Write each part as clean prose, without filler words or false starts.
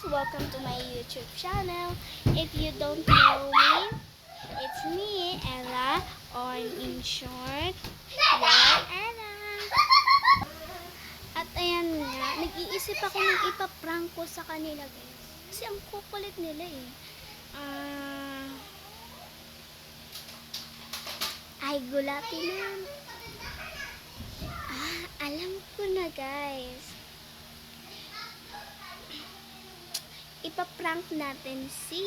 welcome to my YouTube channel. If you don't know me, it's me, Ella, or in short, Your Ella. At ayan nga, nag-iisip ako ng ipaprank ko sa kanila guys. Kasi ang kukulit nila eh. Ay, gulati na. Alam ko na guys. Ipaprank natin si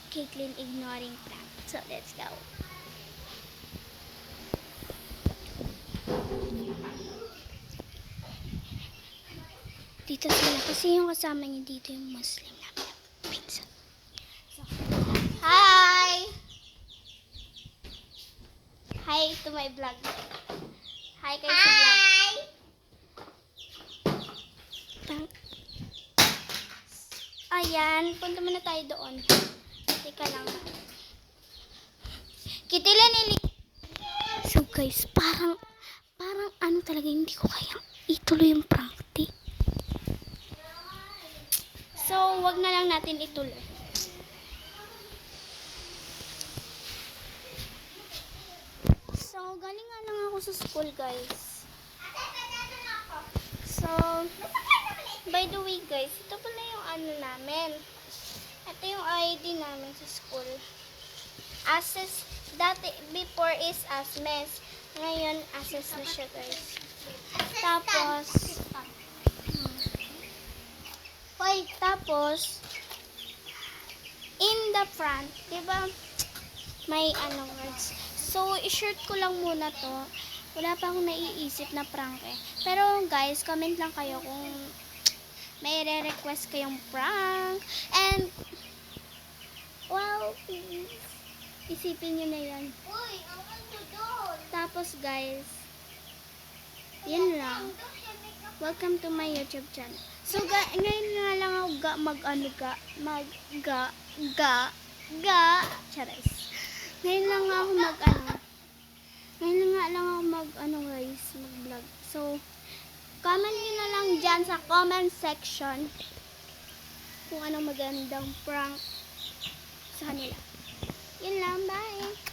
Caitlyn ignoring prank. So, let's go. Dito sila kasi yung kasama niya dito yung Muslim namin. Pinsan. So, hi! Hi to my vlog. Hi kayo sa vlog. Ayan, punta muna tayo doon. Teka lang. Kitilan ili. So guys, parang ano talaga, hindi ko kaya ituloy yung prank. So, wag na lang natin ituloy. So, galing nga lang ako sa school, guys. So, by the way, guys, ito pala yung ano namin. Ito yung ID namin sa school. Access, dati, before is ASMES. Ngayon, access na siya, guys. Tapos, in the front, diba, may ano words. So, i-short ko lang muna to. Wala pa akong naiisip na prank eh. Pero guys, comment lang kayo kung may re-request kayong prank. And, wow, please. Isipin nyo na yan. Tapos guys, yun lang. Welcome to my YouTube channel. So, ngayon nga lang ako charis. Ngayon lang ako guys, mag-vlog. So, comment nyo na lang dyan sa comment section kung anong magandang prank sa kanila. Yun lang, bye!